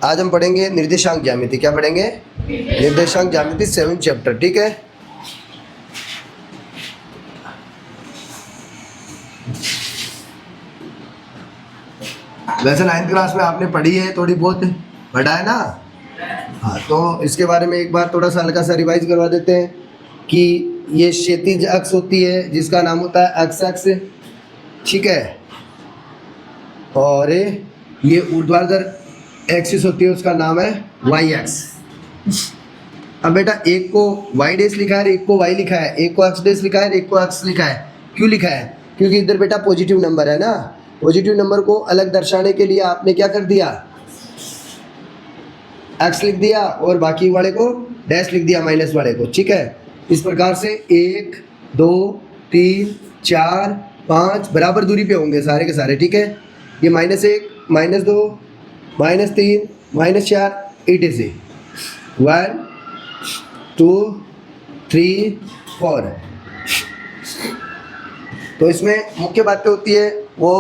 आज हम पढ़ेंगे निर्देशांक ज्यामिति। क्या पढ़ेंगे? निर्देशांक ज्यामिति 7th चैप्टर। ठीक है, वैसे 9th क्लास में आपने पढ़ी है, थोड़ी बहुत पढ़ा है ना। हाँ, तो इसके बारे में एक बार थोड़ा सा हल्का सा रिवाइज करवा देते हैं कि ये क्षैतिज अक्ष होती है जिसका नाम होता है एक्स अक्ष। ठीक है, और ये ऊर्ध्वाधर एक्सिस होती है, उसका नाम है वाई एक्स। अब बेटा एक को वाई डेस लिखा है, एक को वाई लिखा है, एक को एक्स डेस लिखा है, एक को एक्स लिखा है। क्यों लिखा है? क्योंकि इधर बेटा पॉजिटिव नंबर है ना। पॉजिटिव नंबर को अलग दर्शाने के लिए आपने क्या कर दिया? एक्स लिख दिया और बाकी वाले को डैश लिख दिया, माइनस वाले को। ठीक है, इस प्रकार से 1 2 3 4 5 बराबर दूरी पे होंगे सारे के सारे। ठीक है, ये -1 -2 -3 -4 etc 1 2 3 4। तो इसमें मुख्य बातें होती है वो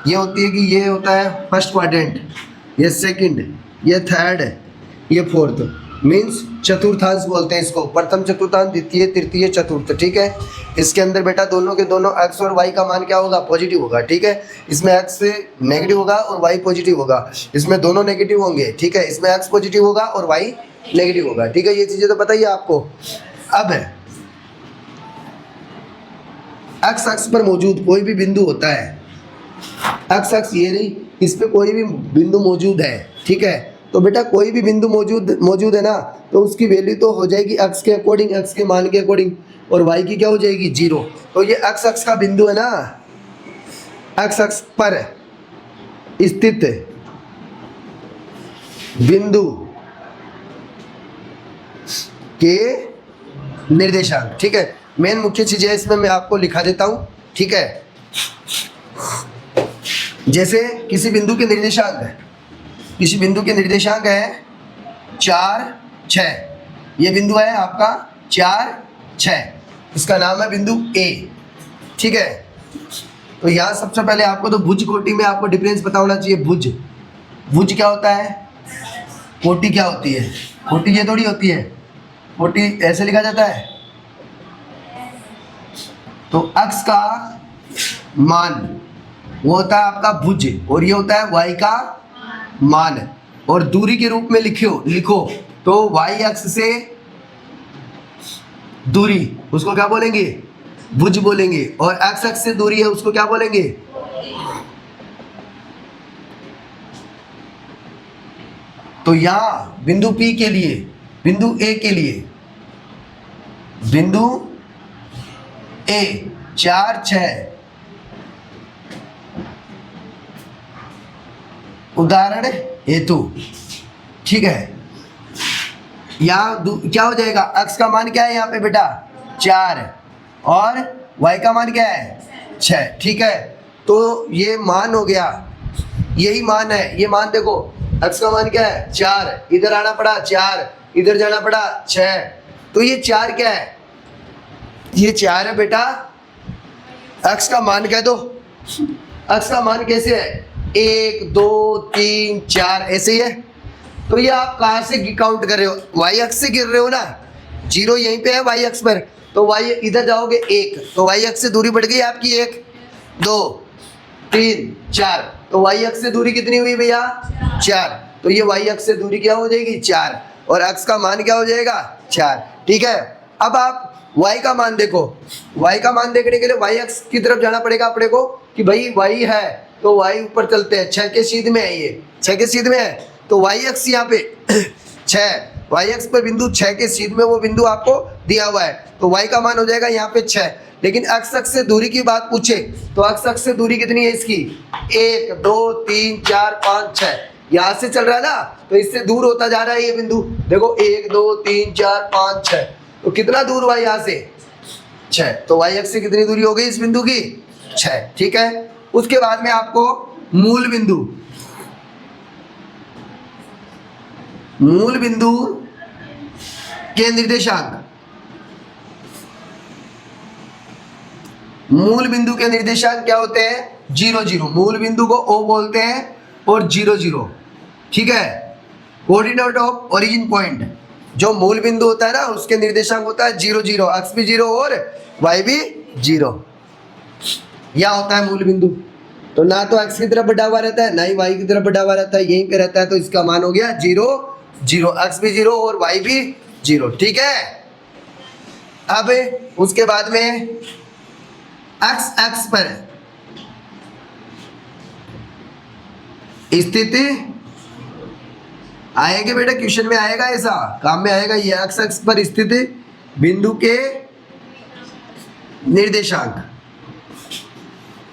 ये होती है कि ये होता है फर्स्ट क्वाड्रेंट, ये सेकंड, ये थर्ड, ये फोर्थ। मीन्स चतुर्थांश बोलते हैं इसको, प्रथम चतुर्थांश, द्वितीय, तृतीय, चतुर्थ। ठीक है, इसके अंदर बेटा दोनों के दोनों एक्स और वाई का मान क्या होगा? पॉजिटिव होगा। ठीक है, इसमें एक्स नेगेटिव होगा और वाई पॉजिटिव होगा। इसमें दोनों नेगेटिव होंगे। ठीक है, इसमें एक्स पॉजिटिव होगा और वाई नेगेटिव होगा। ठीक है, ये चीज़ें तो पता ही है आपको। अब एक्स अक्ष पर मौजूद कोई भी बिंदु होता है, एक्स अक्ष ये नहीं, इस पे कोई भी बिंदु मौजूद है। ठीक है, तो बेटा कोई भी बिंदु मौजूद है ना, तो उसकी वैल्यू तो हो जाएगी एक्स के अकॉर्डिंग, एक्स के मान के अकॉर्डिंग, और वाई की क्या हो जाएगी? 0। तो ये एक्स अक्ष का बिंदु है ना, एक्स अक्ष पर स्थित बिंदु के निर्देशांक। ठीक है, मेन मुख्य चीज है इसमें मैं आपको लिखा देता हूं। ठीक है, जैसे किसी बिंदु के निर्देशांक है, किसी बिंदु के निर्देशांक है 4 6। ये बिंदु है आपका 4 6, इसका नाम है बिंदु ए। ठीक है, तो यहाँ सबसे पहले आपको तो भुज कोटि में आपको डिफरेंस पता होना चाहिए। भुज, भुज क्या होता है? कोटि क्या होती है? कोटि ये थोड़ी होती है, कोटि ऐसे लिखा जाता है। तो अक्ष का मान वो होता है आपका भुज, और ये होता है वाई का मान। और दूरी के रूप में लिखो तो वाई अक्ष से दूरी, उसको क्या बोलेंगे? भुज बोलेंगे। और एक्स अक्ष से दूरी है, उसको क्या बोलेंगे? तो यहां बिंदु P के लिए, बिंदु A के लिए, बिंदु A 4 6 उदाहरण हेतु। ठीक है, यहाँ क्या हो जाएगा? अक्ष का मान क्या है यहाँ पे बेटा? 4, और y का मान क्या है? 6। ठीक है, तो ये मान हो गया, यही मान है। ये मान देखो, अक्ष का मान क्या है? 4, इधर आना पड़ा 4, इधर जाना पड़ा 6। तो ये 4 क्या है? ये 4 है बेटा, अक्ष का मान कह दो। अक्ष का मान कैसे है? 1 2 3 4 ऐसे ही है। तो ये आप कहाँ से काउंट कर रहे हो? वाई अक्ष से गिर रहे हो ना, 0 यहीं पे है वाई अक्ष पर, तो वाई इधर जाओगे 1, तो वाई अक्ष से दूरी बढ़ गई आपकी 1 2 3 4। तो वाई अक्ष से दूरी कितनी हुई भैया? 4। तो ये वाई अक्ष से दूरी क्या हो जाएगी? 4, और अक्ष का मान क्या हो जाएगा? 4। ठीक है, अब आप y का मान देखो। y का मान देखने के लिए y अक्ष की तरफ जाना पड़ेगा अपने को, कि भाई y है तो y ऊपर चलते हैं। 6 के सीध में है, ये 6 के सीध में है, तो y अक्ष यहाँ पे 6, y अक्ष पर बिंदु 6 के सीध में वो बिंदु आपको दिया हुआ है, तो y का मान हो जाएगा यहाँ पे 6। लेकिन x अक्ष से दूरी की बात पूछे तो x अक्ष से दूरी कितनी है इसकी? 1 2 3 4 5 6। यहाँ से चल रहा है ना, तो इससे दूर होता जा रहा है ये बिंदु। देखो 1 2 3 4 5 6, तो कितना दूर हुआ यहाँ से? 6। तो y अक्ष से कितनी दूरी हो गई इस बिंदु की? 6। ठीक है, उसके बाद में आपको मूल बिंदु, मूल बिंदु के निर्देशांक, मूल बिंदु के निर्देशांक क्या होते हैं? 0 0। मूल बिंदु को O बोलते हैं और 0 0। ठीक है, कोऑर्डिनेट ऑफ ओरिजिन पॉइंट, जो मूल बिंदु होता है ना उसके निर्देशांक होता है 0 0, x भी 0 और y भी 0, यह होता है मूल बिंदु। तो ना तो x की तरफ बढ़ा हुआ रहता है ना ही y की तरफ बढ़ा हुआ रहता है, यहीं पे रहता है, तो इसका मान हो गया 0 0, x भी 0 और y भी 0, ठीक है। अब उसके बाद में x पर स्थिति आएगी बेटा, क्वेश्चन में आएगा, ऐसा काम में आएगा, ये x पर स्थित बिंदु के निर्देशांक।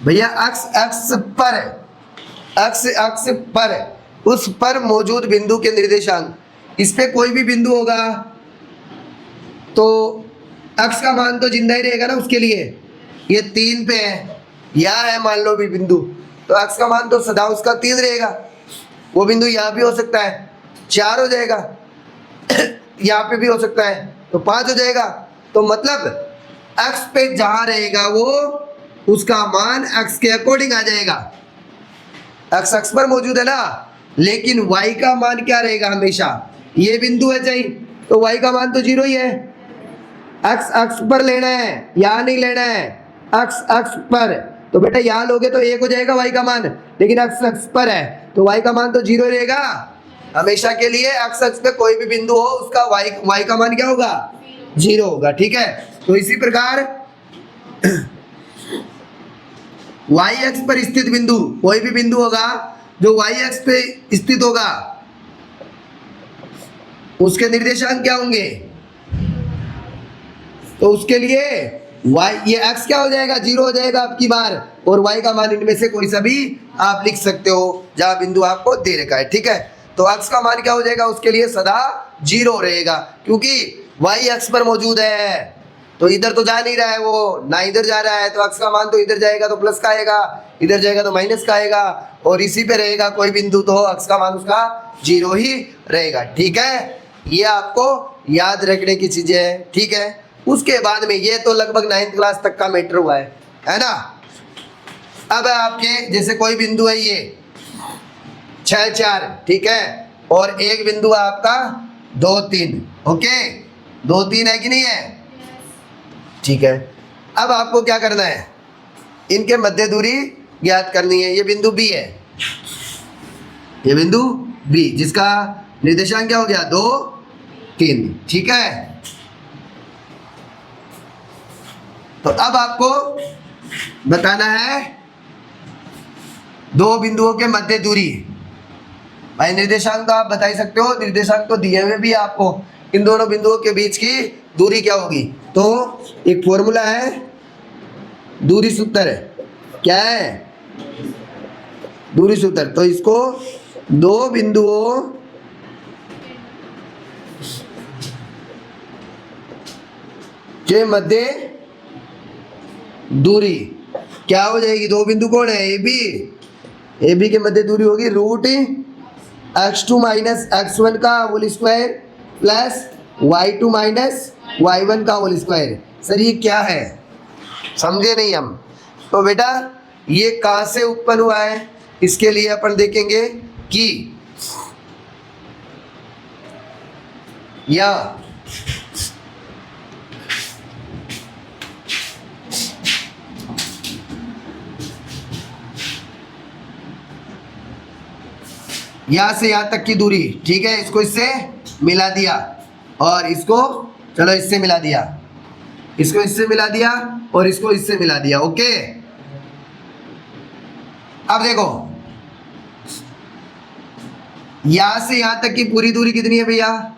भैया x पर उस पर मौजूद बिंदु के निर्देशांक, इस पे कोई भी बिंदु होगा तो x का मान तो जिंदा ही रहेगा ना उसके लिए। ये 3 पे है, यहाँ है मान लो भी बिंदु, तो x का मान तो सदा उसका 3 रहेगा। वो बिंदु यहाँ भी हो सकता है 4 हो जाएगा, यहाँ पे भी हो सकता है तो 5 हो जाएगा। तो मतलब x पे जहाँ रहेगा वो उसका मान x के अकॉर्डिंग आ जाएगा। x पर मौजूद है ना, लेकिन y का मान क्या रहेगा हमेशा, ये बिंदु है चाहिए तो y का मान तो 0 ही है। x पर लेना है, यहाँ नहीं लेना है, x पर, तो बेटा यहाँ लोगे तो 1 हो जाएगा y का मान, लेकिन x पर है तो y का मान तो 0 रहेगा हमेशा के लिए। x पे कोई भी बिंदु हो उसका y का मान क्या होगा, 0 होगा, ठीक है। तो इसी प्रकार y पर स्थित बिंदु, कोई भी बिंदु होगा जो y पे स्थित होगा उसके निर्देशांक क्या होंगे, तो उसके लिए y, ये x क्या हो जाएगा, 0 हो जाएगा आपकी बार, और y का मान इनमें से कोई सा भी आप लिख सकते हो जहां बिंदु आपको दे रखा है, ठीक है। तो x का मान क्या हो जाएगा, उसके लिए सदा 0 रहेगा, क्योंकि y x पर मौजूद है, तो इधर तो जा नहीं रहा है वो, ना इधर जा रहा है, तो x का मान तो इधर जाएगा तो प्लस का आएगा, इधर जाएगा तो माइनस का आएगा, और इसी पे रहेगा कोई बिंदु तो x का मान उसका 0 ही रहेगा, ठीक है। ये आपको याद रखने की चीजें हैं, ठीक है। उसके बाद में ये तो लगभग 9th क्लास तक का मैटर हुआ है ना। अब आपके जैसे कोई बिंदु है ये 6 4, ठीक है, और एक बिंदु है आपका 2 3, ओके, 2 3 है कि नहीं है, ठीक है। अब आपको क्या करना है, इनके मध्य दूरी ज्ञात करनी है। ये बिंदु B है, ये बिंदु B जिसका निर्देशांक क्या हो गया, 2 3, ठीक है। तो अब आपको बताना है दो बिंदुओं के मध्य दूरी। भाई निर्देशांक तो आप बता ही सकते हो, निर्देशांक तो दिए हुए भी आपको, इन दोनों बिंदुओं के बीच की दूरी क्या होगी। तो एक फॉर्मूला है दूरी सूत्र, क्या है दूरी सूत्र, तो इसको दो बिंदुओं के मध्य दूरी क्या हो जाएगी, दो बिंदु कौन है, ए बी के मध्य दूरी होगी रूट x2 माइनस x1 का whole square plus y2 minus y1 का होल स्क्वायर। सर ये क्या है, समझे नहीं हम। तो बेटा ये कहाँ से उत्पन्न हुआ है, इसके लिए अपन देखेंगे कि यहाँ से यहाँ तक की दूरी, ठीक है, इसको इससे मिला दिया और इसको चलो इससे मिला दिया, इसको इससे मिला दिया और इसको इससे मिला दिया, ओके। अब देखो यहां से यहां तक की पूरी दूरी कितनी है भैया,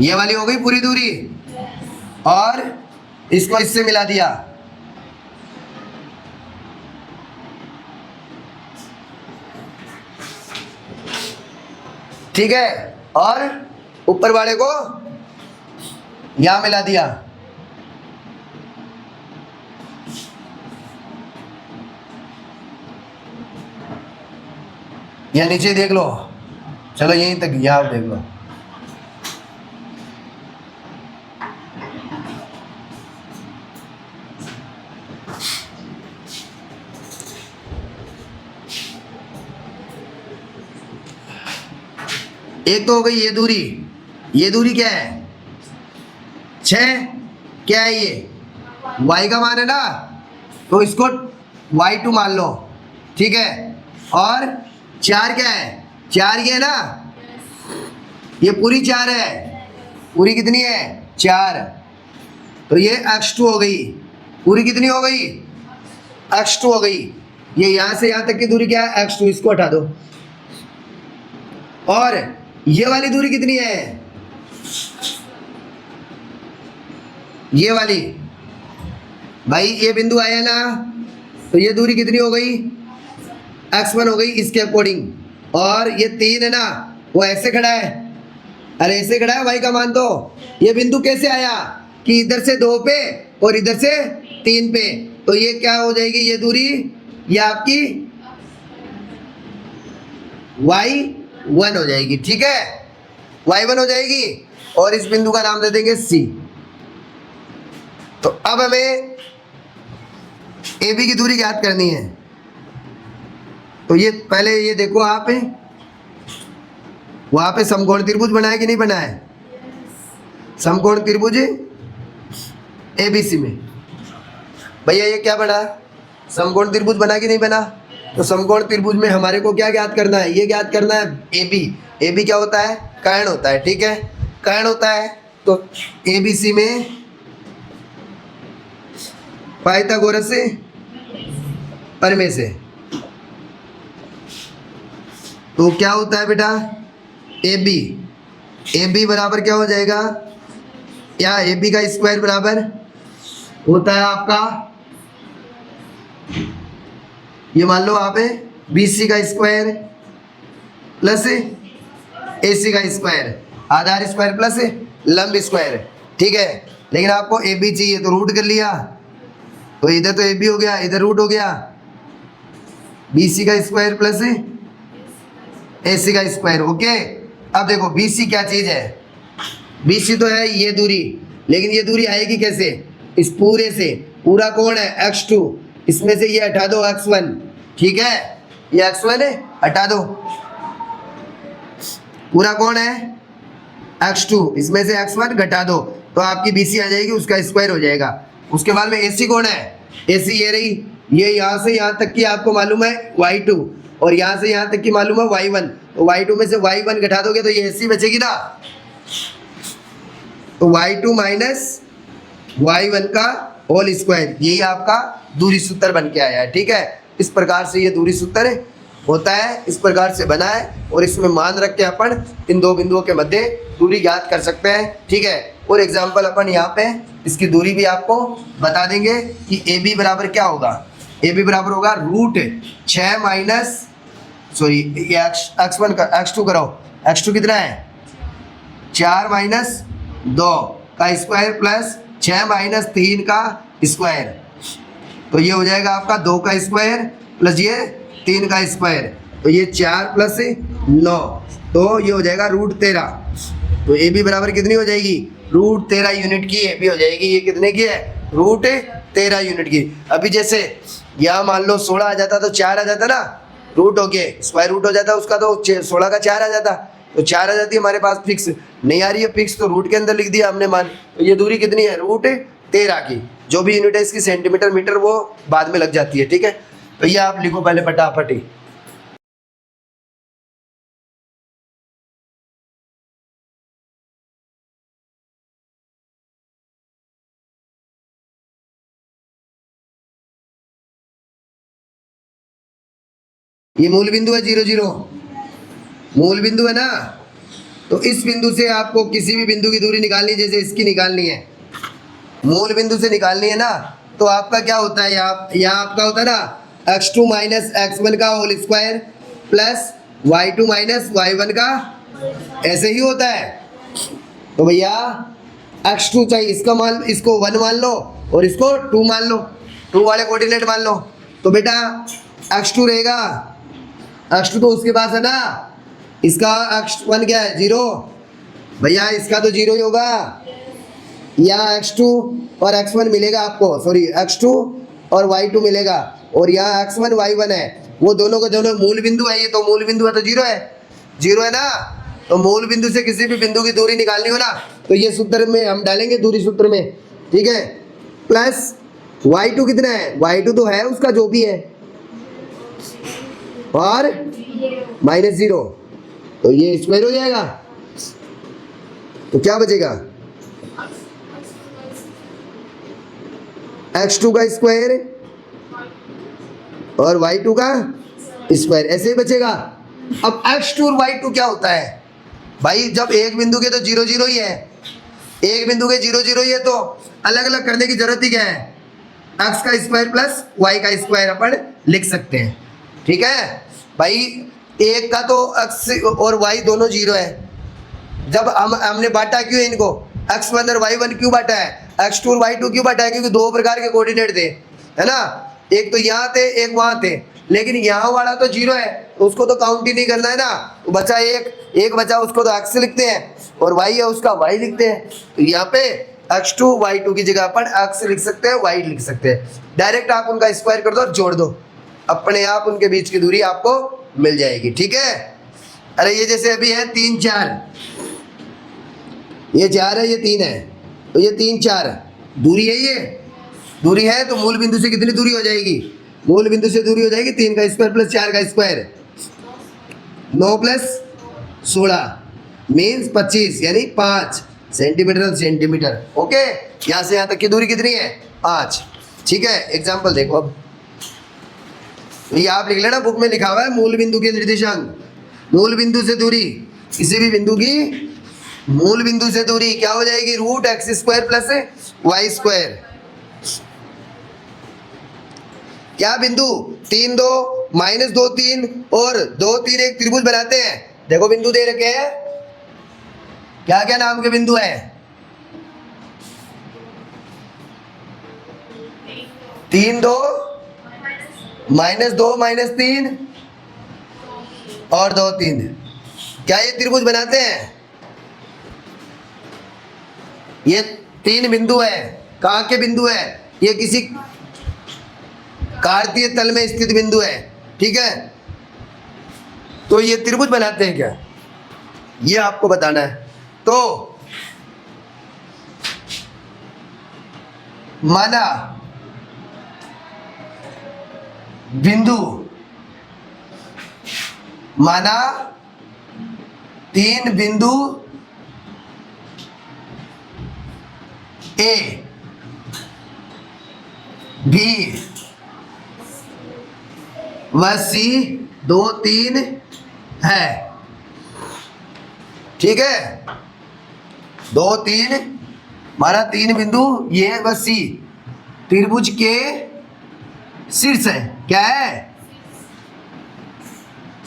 ये वाली हो गई पूरी दूरी, और इसको इससे मिला दिया, ठीक है, और ऊपर वाले को यहां मिला दिया। या नीचे देख लो, चलो यहीं तक यहां देख लो, एक तो हो गई ये दूरी क्या है 6, क्या है ये y का मान है ना, तो इसको y2 मान लो, ठीक है। और 4 क्या है 4 ये है ना, ये पूरी 4 है, पूरी कितनी है 4, तो ये x2 हो गई, पूरी कितनी हो गई x2 हो गई। ये यहां से यहां तक की दूरी क्या है x2, इसको हटा दो। और ये वाली दूरी कितनी है, ये वाली, भाई ये बिंदु आया ना, तो ये दूरी कितनी हो गई x1 हो गई इसके अकॉर्डिंग। और ये 3 है ना, वो ऐसे खड़ा है, अरे ऐसे खड़ा है y का मान, तो ये बिंदु कैसे आया कि इधर से 2 पे और इधर से 3 पे, तो ये क्या हो जाएगी ये दूरी, ये आपकी y1 हो जाएगी, ठीक है, y1 हो जाएगी। और इस बिंदु का नाम दे देंगे C। तो अब हमें AB की दूरी ज्ञात करनी है। तो ये पहले ये देखो आप वहां पे समकोण त्रिभुज बनाया कि नहीं बनाया, समकोण त्रिभुज ABC में, भैया ये क्या बना, समकोण त्रिभुज बना कि नहीं बना। तो समकोण त्रिभुज में हमारे को क्या ज्ञात करना है, ये ज्ञात करना है AB क्या होता है कर्ण होता है, ठीक है, कर्ण होता है। तो ABC में पाइथागोरस प्रमेय से, तो क्या होता है बेटा AB बराबर क्या हो जाएगा, या AB का स्क्वायर बराबर होता है आपका, ये मान लो आप BC का स्क्वायर प्लस AC का स्क्वायर, आधार स्क्वायर प्लस लंब स्क्वायर, ठीक है। लेकिन आपको AB चाहिए तो रूट कर लिया, तो इधर तो AB हो गया, इधर रूट हो गया, BC का स्क्वायर प्लस AC का स्क्वायर, ओके। अब देखो BC क्या चीज है, BC तो है ये दूरी, लेकिन ये दूरी आएगी कैसे, इस पूरे से, पूरा कौन है x2, इसमें से ये हटा दो x1, ठीक है, ये x1 है हटा दो, पूरा कौन है x2, इसमें से x1 घटा दो, तो आपकी BC आ जाएगी, उसका स्क्वायर हो जाएगा। उसके बाद में AC कौन है, AC ये रही, ये यहाँ से यहाँ तक की आपको मालूम है y2, और यहाँ से यहाँ तक की मालूम है y1, तो y2 में से y1 घटा दोगे तो ये AC बचेगी ना, तो y2 माइनस y1 का होल स्क्वायर, यही आपका दूरी सूत्र बन के आया है, ठीक है। इस प्रकार से ये दूरी सूत्र होता है, इस प्रकार से बना है, और इसमें मान रख के अपन इन दो बिंदुओं के मध्य दूरी ज्ञात कर सकते हैं, ठीक है। और एग्जाम्पल अपन यहाँ पे इसकी दूरी भी आपको बता देंगे कि AB बराबर क्या होगा, AB बराबर होगा √6 माइनस, सॉरी ये x1 का x2 कराओ, x2 कितना है 4 माइनस 2 का स्क्वायर प्लस 6 माइनस 3 का स्क्वायर, तो ये हो जाएगा आपका 2 का स्क्वायर प्लस ये 3 का स्क्वायर, तो ये 4 प्लस 9, तो ये हो जाएगा √13। तो AB बराबर कितनी हो जाएगी, √13 यूनिट की AB हो जाएगी। ये कितने की है, √13 यूनिट की। अभी जैसे यहाँ मान लो 16 आ जाता तो 4 आ जाता ना, रूट हो के स्क्वायर रूट हो जाता उसका, तो 16 का 4 आ जाता, तो 4 आ जाती है हमारे पास, फिक्स नहीं आ रही है फिक्स, तो रूट के अंदर लिख दिया हमने मान। तो ये दूरी कितनी है √13 की, जो भी यूनिट है इसकी सेंटीमीटर मीटर वो बाद में लग जाती है, ठीक है। तो ये आप लिखो पहले फटाफट ही। ये मूल बिंदु है 0 0, मूल बिंदु है ना, तो इस बिंदु से आपको किसी भी बिंदु की दूरी निकालनी है, जैसे इसकी निकालनी है, मूल बिंदु से निकालनी है ना, तो आपका क्या होता है, यहाँ आपका होता है ना x2 माइनस x1 का whole square plus y2 minus y1 का, ऐसे ही होता है। तो भैया x2 चाहिए, इसका मान, इसको 1 मान लो और इसको 2 मान लो, 2 वाले कोऑर्डिनेट मान लो, तो बेटा x2 रहेगा, x2 तो उसके पास है ना, इसका x1 क्या है 0, भैया इसका तो 0 ही होगा, यहाँ x2 और x1 मिलेगा आपको, सॉरी x2 और y2 मिलेगा, और यहाँ x1 y1 है, वो दोनों का दोनों मूल बिंदु है, ये तो मूल बिंदु है तो 0 है, 0 है ना, तो मूल बिंदु से किसी भी बिंदु की दूरी निकालनी हो ना, तो ये सूत्र में हम डालेंगे, दूरी सूत्र में, ठीक है। प्लस y2 कितना है, y2 तो है उसका जो भी है, और -0, तो ये स्क्वायर हो जाएगा। तो क्या बचेगा, x2 का स्क्वायर और y2 का स्क्वायर, ऐसे ही बचेगा। अब x2 और y2 क्या होता है भाई, जब एक बिंदु के तो 0 0 ही है, एक बिंदु के 0 0 ही है, तो अलग अलग करने की जरूरत ही क्या है, x का स्क्वायर प्लस y का स्क्वायर अपन लिख सकते हैं, ठीक है भाई। एक का तो x और y दोनों 0 है, जब हमने बांटा क्यों इनको, x1 और y1 क्यों बांटा है, x2 और y2 क्यों बांटा है, क्योंकि दो प्रकार के कोऑर्डिनेट थे, है ना, एक तो यहाँ थे एक वहाँ थे, लेकिन यहाँ वाला तो 0 है, तो उसको तो काउंट ही नहीं करना है ना, तो बचा एक बचा, उसको तो x लिखते हैं, और y है उसका y लिखते हैं। तो यहाँ पे x2 y2 की जगह अपन x लिख सकते हैं, y लिख सकते हैं, डायरेक्ट आप उनका स्क्वायर कर दो और जोड़ दो, अपने आप उनके बीच की दूरी आपको मिल जाएगी, ठीक है। अरे ये जैसे अभी है 3 4, ये 4 है, ये 3 है, तो ये 3 4 दूरी है, ये दूरी है, तो मूल बिंदु से कितनी दूरी हो जाएगी, मूल बिंदु से दूरी हो जाएगी 3 का स्क्वायर प्लस 4 का स्क्वायर, 9 प्लस 16 मीन्स 25, यानी 5 सेंटीमीटर। ओके, यहाँ से यहाँ तक की दूरी कितनी है, 5, ठीक है। एग्जाम्पल देखो, अब ये आप लिख लेना, बुक में लिखा हुआ है मूल बिंदु के निर्देशांक, मूल बिंदु से दूरी, किसी भी बिंदु की मूल बिंदु से दूरी क्या हो जाएगी, root x square plus y square. क्या बिंदु 3 2 -2 3 और 2 3 एक त्रिभुज बनाते हैं, देखो बिंदु दे रखे हैं, क्या क्या नाम के बिंदु है, 3 2 -2 -3 और 2 3, क्या ये त्रिभुज बनाते हैं, ये 3 बिंदु है, कहाँ के बिंदु है, ये किसी कार्तीय तल में स्थित बिंदु है, ठीक है। तो ये त्रिभुज बनाते हैं क्या, ये आपको बताना है। तो माना बिंदु, माना 3 बिंदु ए बी व सी 2 3 है, ठीक है, 2 3 हमारा 3 बिंदु ये व सी त्रिभुज के शीर्ष है, क्या है,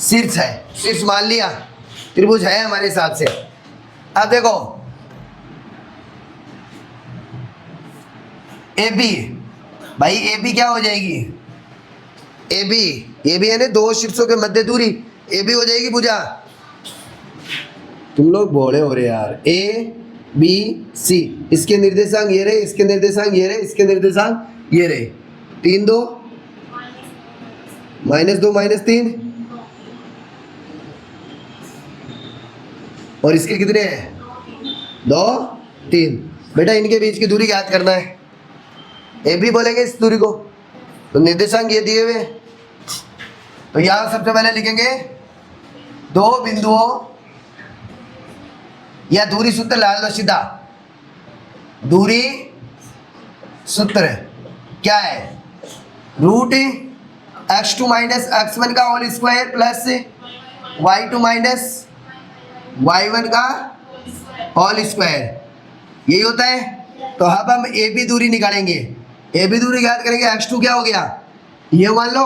शीर्ष है, शीर्ष मान लिया, त्रिभुज है हमारे हिसाब से। अब देखो ए बी, भाई ए बी क्या हो जाएगी, ए बी है ना, दो शीर्षों के मध्य दूरी, ए बी हो जाएगी भुजा, तुम लोग बोले हो रहे यार, ए बी सी, इसके निर्देशांक ये रहे, इसके निर्देशांक ये रहे, इसके निर्देशांक ये रहे, 3 2 -2 -3 और इसके कितने हैं 2 3। बेटा इनके बीच की दूरी ज्ञात करना है, ए बी बोलेंगे इस दूरी को, तो निर्देशांक ये दिए हुए, तो यहां सबसे पहले लिखेंगे 2 बिंदुओं या दूरी सूत्र ला लो सीधा, दूरी सूत्र क्या है, रूट x2 - x1 का whole square plus y2 - y1 का होल स्क्वायर, यही होता है। तो अब हम ए बी दूरी निकालेंगे, ए बी दूरी याद करेंगे, x2 क्या हो गया, ये मान लो,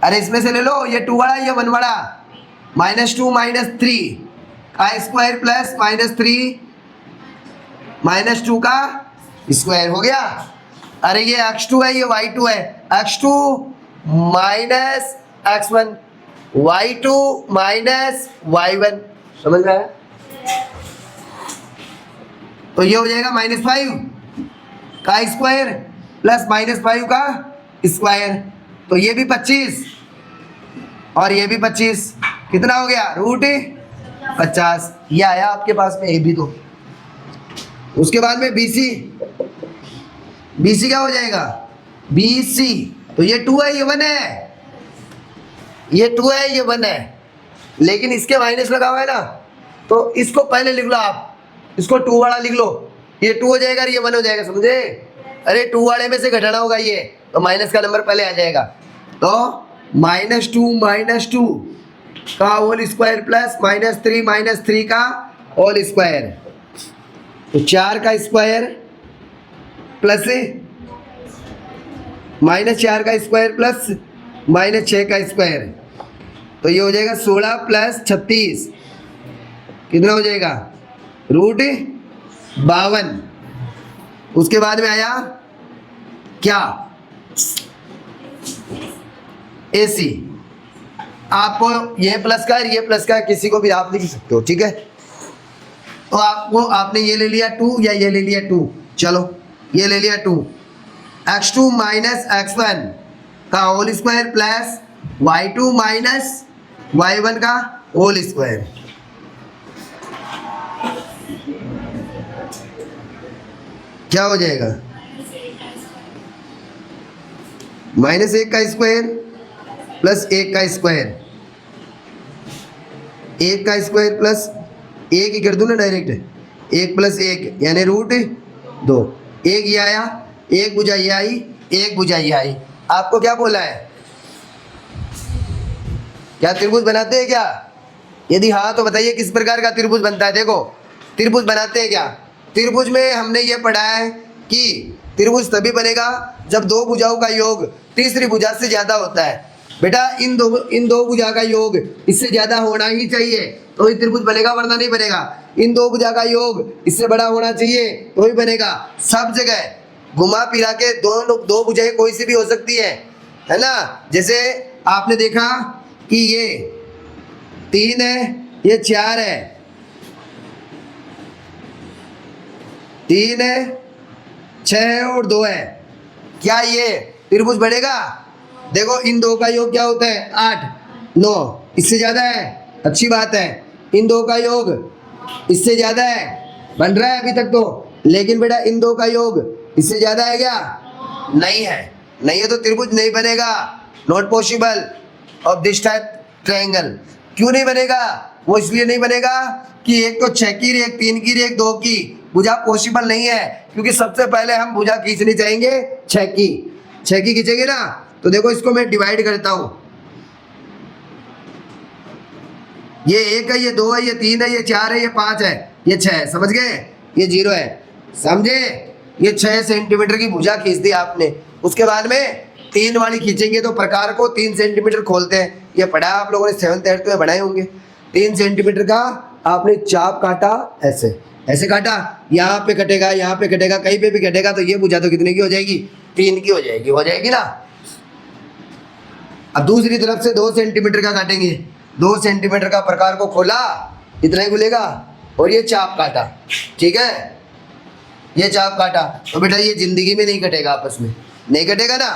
अरे इसमें से ले लो, ये 2 वाला ये 1 वाला, -2 -3 का स्क्वायर प्लस -3 -2 का स्क्वायर हो गया। अरे ये x2 है, ये y2 है, x2 - x1 y2 - y1, समझ रहा है, तो ये हो जाएगा -5 का स्क्वायर प्लस -5 का स्क्वायर, तो ये भी 25 और ये भी 25, कितना हो गया, रूट 50, ये आया आपके पास में ए बी। तो उसके बाद में बी सी, बी सी क्या हो जाएगा, बी सी। तो ये 2 है, ये 1 है, ये 2 है, ये 1 है, लेकिन इसके माइनस लगा हुआ है ना, तो इसको पहले लिख लो आप, इसको 2 वाला लिख लो, ये 2 हो जाएगा और ये 1 हो जाएगा, समझे। अरे 2 वाले में से घटाना होगा ये, तो माइनस का नंबर पहले आ जाएगा। तो -2 का होल स्क्वायर प्लस -3 का होल स्क्वायर, तो 4 का स्क्वायर प्लस -4 का स्क्वायर प्लस -6 का स्क्वायर, तो ये हो जाएगा 16 प्लस 36, कितना हो जाएगा, √52। उसके बाद में आया क्या, AC। आपको ये प्लस का ये प्लस का किसी को भी आप लिख सकते हो, ठीक है। तो आपने ये ले लिया 2 या ये ले लिया 2, चलो ये ले लिया 2, x2 माइनस x1 का whole square plus y2 minus y1 का होल स्क्वायर। क्या हो जाएगा, -1 का स्क्वायर प्लस 1 का स्क्वायर, 1 का स्क्वायर प्लस 1 ही कर दूँ ना डायरेक्ट, 1 प्लस 1 यानी √2। 1 ये आया, 1 भुजा ये आई, 1 भुजा ये आई। आपको क्या बोला है, क्या त्रिभुज बनाते हैं क्या? यदि हाँ तो बताइए किस प्रकार का त्रिभुज बनता है। देखो त्रिभुज बनाते हैं क्या, त्रिभुज में हमने ये पढ़ा है कि त्रिभुज तभी बनेगा जब दो भुजाओं का योग तीसरी भुजा से ज्यादा होता है। बेटा इन दो भुजा का योग इससे ज्यादा होना ही चाहिए तो ही त्रिभुज बनेगा, वरना नहीं बनेगा। इन दो भुजा का योग इससे बड़ा होना चाहिए तो ही बनेगा। सब जगह घुमा फिरा के दो भुजाएं कोई सी भी हो सकती है ना। जैसे आपने देखा कि ये 3 है, ये 4 है, 3 है, 6 है और 2 है, क्या ये त्रिभुज बनेगा? देखो इन दो का योग क्या होता है 8, 9, इससे ज्यादा है, अच्छी बात है। इन दो का योग इससे ज्यादा है, बन रहा है अभी तक तो, लेकिन बेटा इन दो का योग इससे ज्यादा है क्या? नहीं है, नहीं है तो त्रिभुज नहीं बनेगा। Not possible of this type triangle. क्यों नहीं बनेगा? वो इसलिए नहीं बनेगा कि एक तो 6 की एक 3 की एक 2 की भुजा पॉसिबल नहीं है, क्योंकि सबसे पहले हम भुजा खींचनी चाहेंगे 6 की खींचेंगे ना। तो देखो इसको मैं डिवाइड करता हूं, ये 1 है, ये 2 है, ये 3 है, ये 4 है, ये 5 है, ये 6 है, समझ गए? ये 0 है, समझे? ये 6 सेंटीमीटर की भुजा खींच दी आपने। उसके बाद में 3 वाली खींचेंगे तो प्रकार को 3 सेंटीमीटर खोलते हैं। ये पढ़ा आप लोगों ने 7th 8th में बनाए होंगे। 3 सेंटीमीटर का आपने चाप काटा, ऐसे काटा, यहाँ पे कटेगा, यहाँ पे कटेगा, कहीं पे भी कटेगा, तो ये भुजा तो कितने की हो जाएगी? 3 की हो जाएगी ना। अब दूसरी तरफ से 2 सेंटीमीटर का काटेंगे, 2 सेंटीमीटर का प्रकार को खोला, इतना ही खुलेगा, और ये चाप काटा, ठीक है? ये चाप काटा तो बेटा ये जिंदगी में नहीं कटेगा, आपस में नहीं कटेगा ना।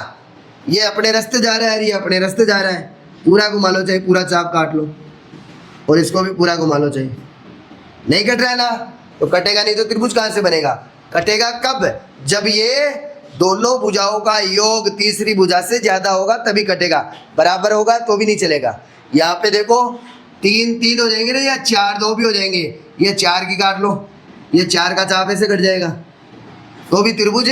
ये अपने रास्ते जा रहा है, ये अपने रास्ते जा रहा है, पूरा घुमा लो चाहे पूरा चाप काट लो, और इसको भी पूरा घुमा लो चाहे, नहीं कट रहा है ना, तो कटेगा नहीं तो त्रिभुज कहाँ से बनेगा? कटेगा कब? जब ये दोनों भुजाओं का योग तीसरी भुजा से ज्यादा होगा तभी कटेगा, बराबर होगा तो भी नहीं चलेगा। यहाँ पे देखो 3 3 हो जाएंगे ना, या 4 2 भी हो जाएंगे, ये 4 की काट लो, ये 4 का चाप ऐसे कट जाएगा, तो भी त्रिभुज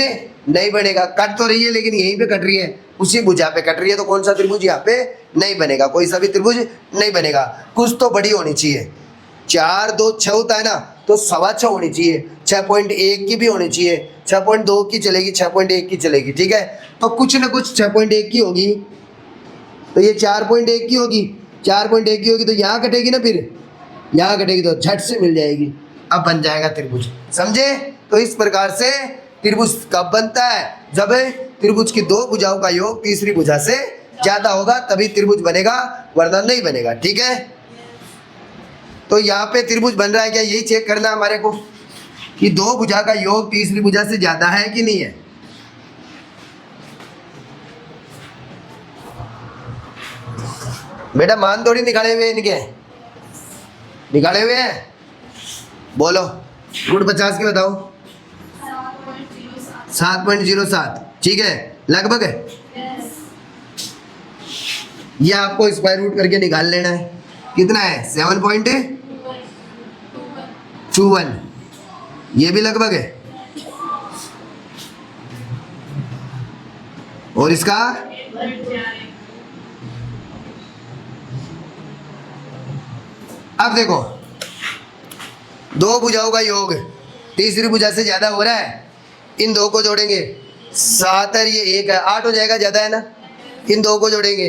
नहीं बनेगा। कट तो रही है लेकिन यहीं पे कट रही है, उसी भुजा पे कट रही है, तो कौन सा त्रिभुज यहाँ पे नहीं बनेगा? कोई सा भी त्रिभुज नहीं बनेगा। कुछ तो बड़ी होनी चाहिए, 4 2 6 होता है ना, तो 6.25 होनी चाहिए, 6.1 की भी होनी चाहिए, 6.2 की चलेगी, 6.1 की चलेगी, ठीक है? तो कुछ ना कुछ 6.1 की होगी, तो ये 4.1 की होगी, 4.1 की होगी तो यहाँ कटेगी ना, फिर यहाँ कटेगी तो झट से मिल जाएगी, अब बन जाएगा त्रिभुज, समझे? तो इस प्रकार से त्रिभुज कब बनता है? जब त्रिभुज की 2 भुजाओं का योग तीसरी भुजा से ज्यादा होगा तभी त्रिभुज बनेगा, वरना नहीं बनेगा, ठीक है? तो यहाँ पे त्रिभुज बन रहा है क्या, यही चेक करना हमारे को कि 2 भुजा का योग तीसरी भुजा से ज्यादा है कि नहीं है। बेटा मान थोड़ी निकाले हुए इनके, निकाले हुए हैं? बोलो रूट 50 के बताओ। 7.07। ठीक है, लगभग है। ये आपको स्क्वायर रूट करके निकाल लेना है। कितना है? 7.21। ये भी लगभग है। और इसका अब देखो, दो भुजाओं का योग तीसरी भुजा से ज्यादा हो रहा है, इन दो को जोड़ेंगे 7 और ये 1 है, 8 हो जाएगा, ज्यादा है ना। इन दो को जोड़ेंगे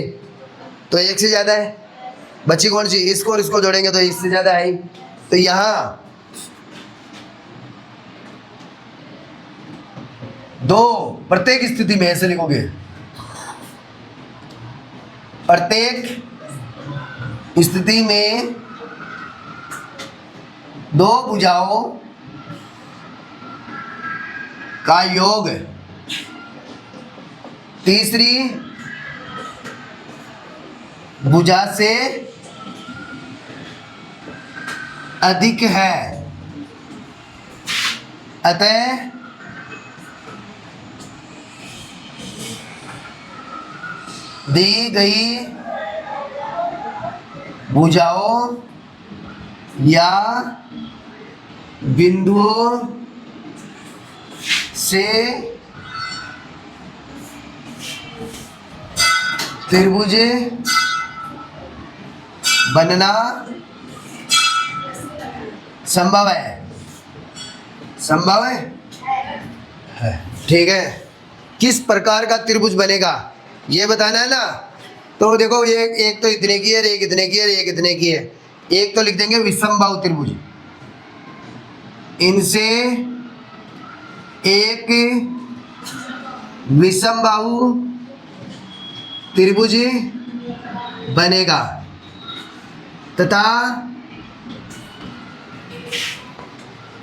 तो 1 से ज्यादा है, बची कौन सी? इसको और इसको जोड़ेंगे तो इससे ज्यादा है। तो यहाँ दो प्रत्येक स्थिति में ऐसे लिखोगे, प्रत्येक स्थिति में दो भुजाओं का योग तीसरी भुजा से अधिक है, अतः दी गई भुजाओं या बिंदुओं से त्रिभुज बनना संभव है। संभव है, ठीक है। किस प्रकार का त्रिभुज बनेगा ये बताना है ना। तो देखो, ये एक तो इतने की है, एक इतने की है, एक इतने की है। एक तो लिख देंगे विषमबाहु त्रिभुज, इनसे एक विषमबाहु त्रिभुज बनेगा तथा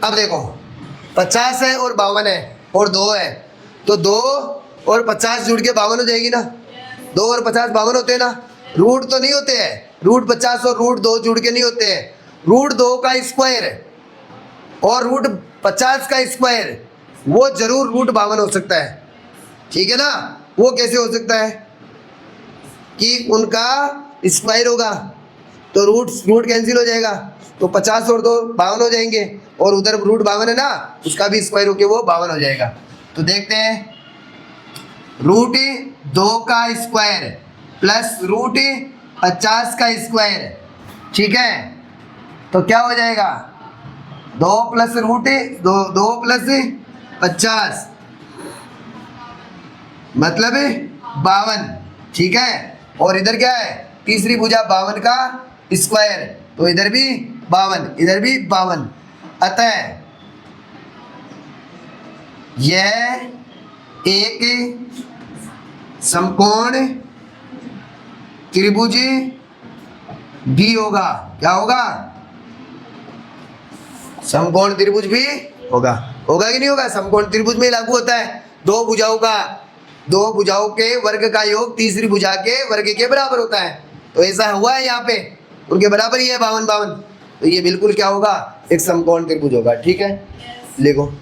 अब देखो 50 है और 52 है और 2 है, तो 2 और 50 जुड़ के 52 हो जाएगी ना। 2 और 50 52 होते हैं ना। रूट तो नहीं होते हैं, रूट 50 और रूट 2 जुड़ के नहीं होते हैं। रूट 2 का स्क्वायर और रूट 50 का स्क्वायर वो जरूर रूट 52 हो सकता है, ठीक है ना। वो कैसे हो सकता है कि उनका स्क्वायर होगा तो रूट कैंसिल हो जाएगा, तो 50 और 2 52 हो जाएंगे, और उधर रूट 52 है ना, उसका भी स्क्वायर होके वो 52 हो जाएगा। तो देखते हैं, रूट 2 का स्क्वायर प्लस रूट 50 का स्क्वायर, ठीक है। तो क्या हो जाएगा? 2 प्लस रूट 2 प्लस 50 मतलब 52, ठीक है। और इधर क्या है? तीसरी भुजा 52 का स्क्वायर, तो इधर भी 52, इधर भी 52। अतः यह एक समकोण त्रिभुज भी होगा। क्या होगा? समकोण त्रिभुज भी होगा। होगा कि नहीं होगा? समकोण त्रिभुज में लागू होता है। दो भुजाओं के वर्ग का योग तीसरी भुजा के वर्ग के बराबर होता है। तो ऐसा हुआ है यहाँ पे, उनके बराबर ही है 52 52। तो ये बिल्कुल क्या होगा? एक समकोण त्रिभुज होगा, ठीक है। लिखो।